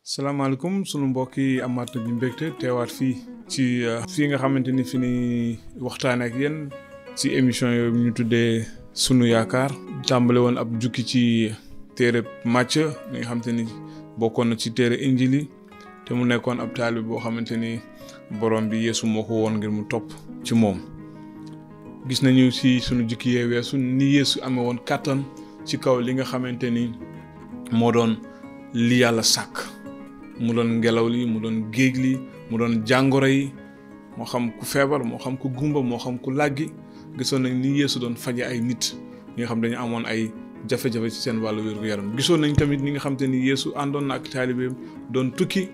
salaamaaleykum sunu mbokk yi amaat nañu mbégte teewaat fii ci fii nga xamante ni fi ni waxtaanee ak yéen ci émission yooyu ñu tuddee sunu yaakaar tàmbale woon ab jukki ci téere Macë mi nga xamante ni bokkoon na ci téere Injéel yi te mu nekkoon ab taalibe boo xamante ni borom bi Yeesu moo ko woon ngir mu topp ci moom. gis nañu ci sunu jukki yee weesu ni Yeesu amee woon kàttan ci kaw li nga xamante ni moo doon li yàlla sàkk. mu doon ngelaw li mu doon géej li mu doon jàngoro yi moo xam ku feebar moo xam ku gumba moo xam ku làggi gisoon nañ ni Yeesu doon faje ay nit ñi nga xam dañu amoon ay jafe-jafe ci seen wàllu wér-gu-yaram gisoon nañ tamit ñi nga xam te ni Yeesu àndoon na ak taalibeem doon tukki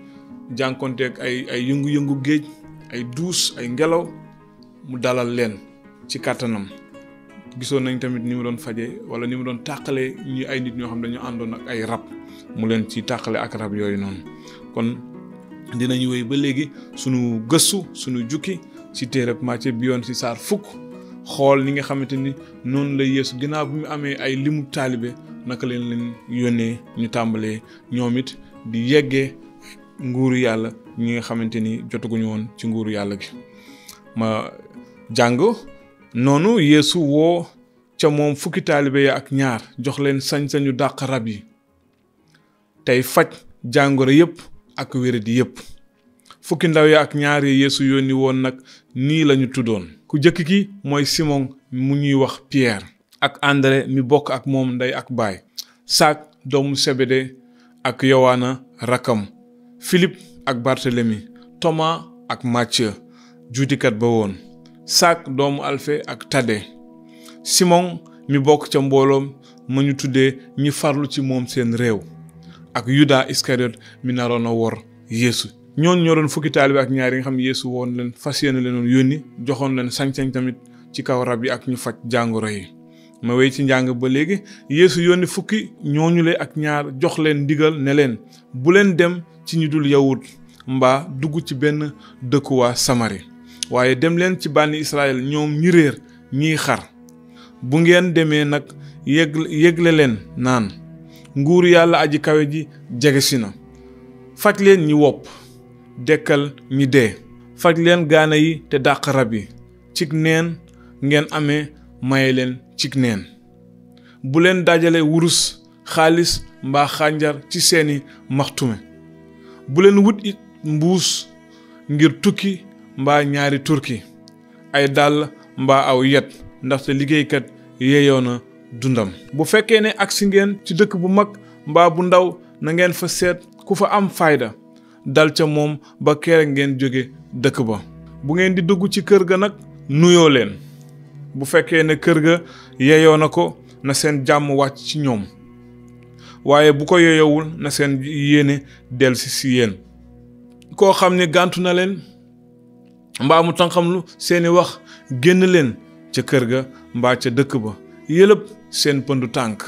jànkonteeg ay yëngu-yëngu géej ay duus ay ngelaw mu dalal leen ci kàttanam gisoon nañ tamit ni mu doon faje wala ni mu doon tàqale ñi ay nit ñoo xam dañu àndoon ak ay rab mu leen ci tàqale ak rab yooyu noonu kon dinañu wéy ba léegi sunu gëstu sunu jukki ci téereb Macë bi yoon ci saar fukk xool ni nga xamante ni noonu la Yeesu ginnaaw bi mu amee ay limu taalibe naka leen yónnee ñu tàmbalee ñoom it di yeggee nguuru yàlla ñi nga xamante ni jotaguñu woon ci nguuru yàlla gi ma jàng noonu Yeesu woo ca moom fukki taalibe ya ak ñaar jox leen sañ-sañu dàq rab yi tey faj jàngoro yépp ak wéradi yépp fukki ndaw ya ak ñaar yi Yeesu yónni woon nag nii lañu tuddoon ku jëkk ki mooy Simon mu ñuy wax Pierre ak André mi bokk ak moom ndey ak baay Saak doomu Sebede ak Yowaana rakkam Philippe ak Barthélemy Thomas ak Macë juutikat ba woon Saak doomu Alfe ak Tade Simon mi bokk ca mbooloom ma ñu tuddee ñi farlu ci moom seen réew ak Yuda Iskariot mi naroon a wor Yeesu ñooñu ñoo doon fukki taalibe ak ñaar yi nga xam ne Yeesu woon leen fas yéene leen yónni joxoon leen sañ-sañ tamit ci kaw rab yi ak ñu faj jàngoro yi ma wéy ci njàng ba léegi Yeesu yónni fukki ñooñu le ak ñaar jox leen ndigal ne leen bu leen dem ci ñu dul yawut mbaa dugg ci benn dëkkuwaa Samari waaye dem leen ci bànni Israël ñoom ñi réer ñiy xar bu ngeen demee nag yégle leen naan nguuru yàlla aji kawe ji jege si na faj leen ñi wopp dekkal ñi dee faj leen gaana yi te dàq rab yi cig neen ngeen amee maye leen cig neen bu leen dajale wurus xaalis mbaa xànjar ci seeni maxtume bu leen wut it mbuus ngir tukki mbaa ñaari turki ay dàll mbaa aw yet ndaxte liggéeykat yeeyoo na dundam bu fekkee ne agsi ngeen ci dëkk bu mag mbaa bu ndaw na ngeen fa seet ku fa am fayda dal ca moom ba kere ngeen jóge dëkk ba bu ngeen di dugg ci kër ga nag nuyoo leen bu fekkee ne kër ga yeeyoo na ko na seen jàmm wàcc ci ñoom waaye bu ko yeeyowul na seen yéene delsi si yéen koo xam ne gàntu na leen mbaa mu tànqamlu seeni wax génn leen ca kër ga mbaa ca dëkk ba yëlëb seen pëndu tànk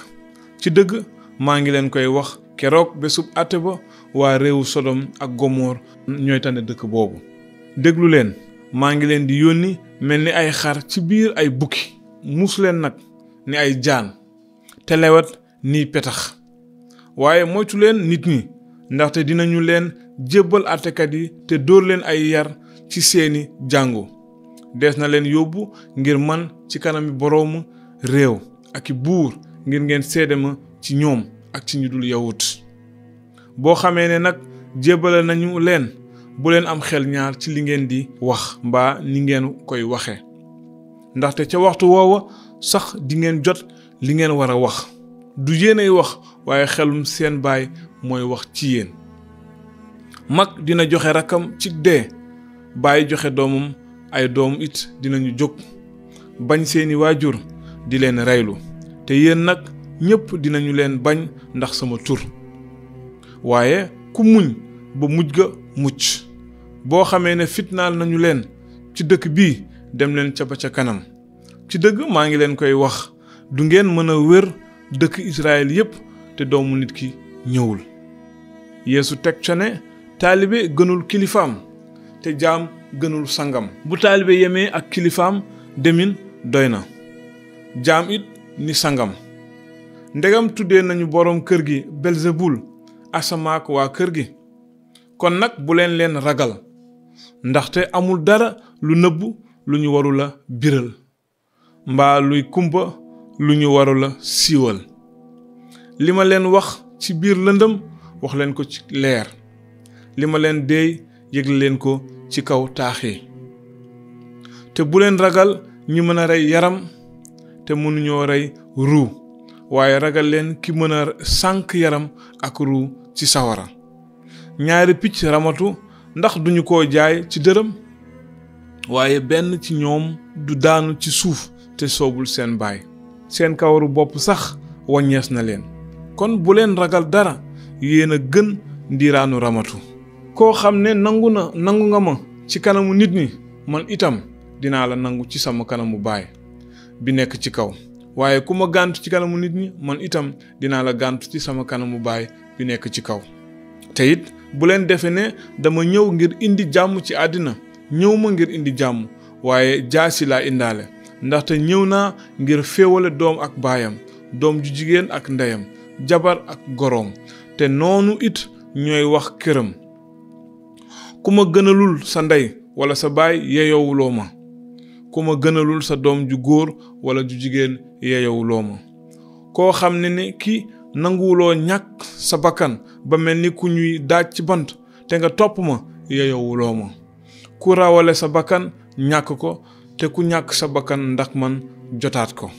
ci dëgg maa ngi leen koy wax keroog bésub àtte ba waa réewu Sodom ak Gomor ñooy tane dëkk boobu déglu leen maa ngi leen di yónni mel ni ay xar ci biir ay bukki muus leen nag ni ay jaan te lewet ni petax waaye moytu leen nit ñi ndaxte dinañu leen jébbal àttekat yi te dóor leen ay yar ci seeni jàngu dees na leen yóbbu ngir man ci kanami boroomu réew ak i buur ngir ngeen seede ma ci ñoom ak ci ñu dul yawut boo xamee ne nag jébbale nañu leen bu leen am xel ñaar ci li ngeen di wax mbaa ni ngeen koy waxe ndaxte ca waxtu woowa sax di ngeen jot li ngeen war a wax du yéenay wax waaye xelum seen baay mooy wax ci yéen mag dina joxe rakkam ci dee baay joxe doomam ay doom it dinañu jóg bañ seeni waajur di leen reylu te yéen nag ñépp dinañu leen bañ ndax sama tur waaye ku muñ ba mujj ga mucc boo xamee ne fitnaal nañu leen ci dëkk bii dem leen ca ba ca kanam ci dëgg maa ngi leen koy wax du ngeen mën a wër dëkk Israël yépp te doomu nit ki ñëwul Yeesu teg ca ne taalibe gënul kilifaam te jaam gënul sangam bu taalibe yemee ak kilifaam demin doy na jaam it ni sangam ndegam tuddee nañu boroom kër gi Belzebul asamaak waa kër gi kon nag bu leen ragal ndaxte amul dara lu nëbbu lu ñu warula biral mbaa luy kumpa lu ñu warula siiwal li ma leen wax ci biir lëndëm wax leen ko ci leer li ma leen deey yëgle leen ko ci kaw taax yi te bu leen ragal ñi mën a rey yaram te mënuñoo rey ruu waaye ragal leen ki mën a sànk yaram ak ruu ci sawara ñaari picc ramatu ndax duñu ko jaay ci dërëm waaye benn ci ñoom du daanu ci suuf te soobul seen baay seen kawaru bopp sax wàññees na leen kon bu leen ragal dara yéen a gën ndiiraanu ramatu koo xam ne nangu nga ma ci kanamu nit ñi man itam dinaa la nangu ci sama kanamu baay bi nekk ci kaw waaye ku ma gàntu ci kanamu nit ñi man itam dinaa la gàntu ci sama kanamu baay bi nekk ci kaw te it bu leen defe ne dama ñëw ngir indi jàmm ci àddina ñëw ma ngir indi jàmm waaye jaasi laa indaale ndaxte ñëw naa ngir féewale doom ak baayam doom ju jigéen ak ndeyam jabar ak goroom te noonu it ñooy wax këram ku ma gënalul sa ndey wala sa baay yeyowuloo ma ku ma gënalul sa doom ju góor wala ju jigéen yeyowuloo ma koo xam ne ki nanguwuloo ñàkk sa bakkan ba mel ni ku ñuy daaj ci bant te nga topp ma yeyowuloo ma ku rawale sa bakkan ñàkk ko te ku ñàkk sa bakkan ndax man jotaat ko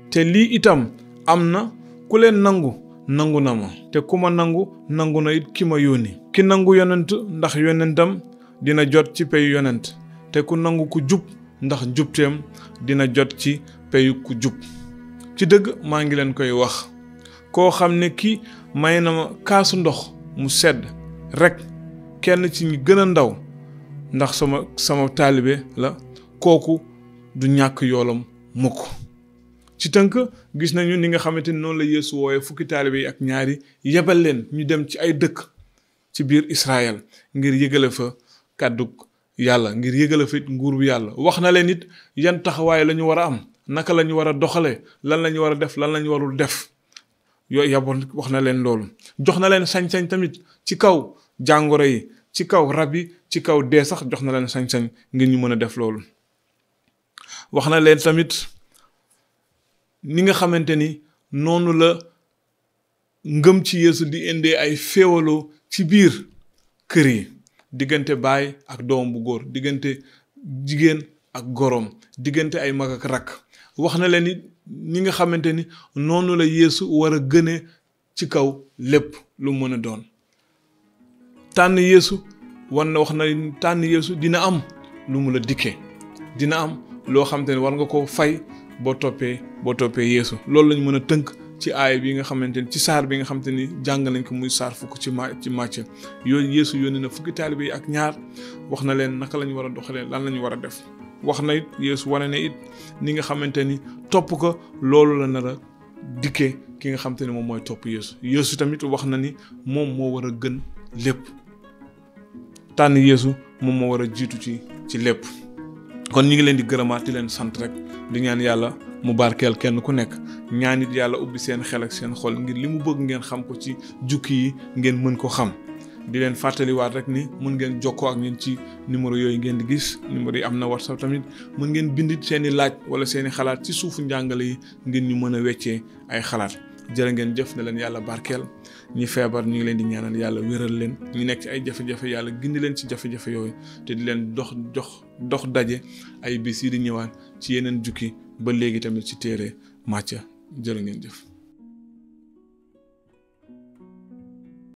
te lii itam am na ku leen nangu na ma te ku ma nangu na it ki ma yónni ki nangu yonent ndax yonentam dina jot ci peyu yonent te ku nangu ku jub ndax jubteem dina jot ci peyu ku jub ci dëgg maa ngi leen koy wax koo xam ne ki may na ma kaasu ndox mu sedd rek kenn ci ñi gën a ndaw ndax sama taalibe la kooku du ñàkk yoolam mukk ci tënk gis nañu ni nga xamante ni noonu la Yeesu wooye fukki taalibe yi ak ñaari yebal leen ñu dem ci ay dëkk ci biir Israël ngir yëgale fa kàddug yàlla ngir yëgale fa it nguur bu yàlla wax na leen it yan taxawaay la ñu war a am naka la ñu war a doxale lan la ñu war a def lan la ñu warul def yooyu yaboon wax na leen loolu jox na leen sañ-sañ tamit ci kaw jàngoro yi ci kaw rab yi ci kaw dee sax jox na leen sañ-sañ ngir ñu mën a def loolu wax na leen tamit ni nga xamante ni noonu la ngëm ci Yeesu di indee ay féewaloo ci biir kër yi diggante baay ak doom bu góor diggante jigéen ak goroom diggante ay mag ak rakk wax na leen it ni nga xamante ni noonu la Yeesu war a gëne ci kaw lépp lu mën a doon tànn Yeesu wax na tànn Yeesu dina am lu mu la dikkee dina am loo xamante ni war nga ko fay boo toppee Yeesu loolu lañ mën a tënk ci aay bi nga xamante ni ci saar bi nga xamante ni jàng nañ ko muy saar fukk ci Macë yooyu Yeesu yónni na fukki taalibe yi ak ñaar wax na leen naka la ñu war a doxalee lan la ñu war a def wax na it Yeesu wane ne it ni nga xamante ni topp ko loolu la nar a dikkee ki nga xamante ni moom mooy topp Yeesu tamit wax na ni moom moo war a gën lépp tànn Yeesu moom moo war a jiitu ci lépp kon ñu ngi leen di gërëmaat di leen sant rek di ñaan yàlla mu barkeel kenn ku nekk ñaan it yàlla ubbi seen xel ak seen xol ngir li mu bëgg ngeen xam ko ci jukki yi ngeen mën ko xam di leen fàttaliwaat rek ni mën ngeen jokkoo ak ñun ci numéro yooyu ngeen di gis numéro yi am na WhatsApp tamit mën ngeen bindit seeni laaj wala seeni xalaat ci suufu njàngale yi ngeen ñu mën a weccee ay xalaat jërë ngeen jëf ne leen yàlla barkeel ñi feebar ñu ngi leen di ñaanal yàlla wéral leen ñu nekk ci ay jafe-jafe yàlla gindi leen ci jafe-jafe yooyu te di leen dox daje ay bis yi di ñëwaat ci yeneen jukki ba léegi tamit ci téere Macë jërë ngeen jëf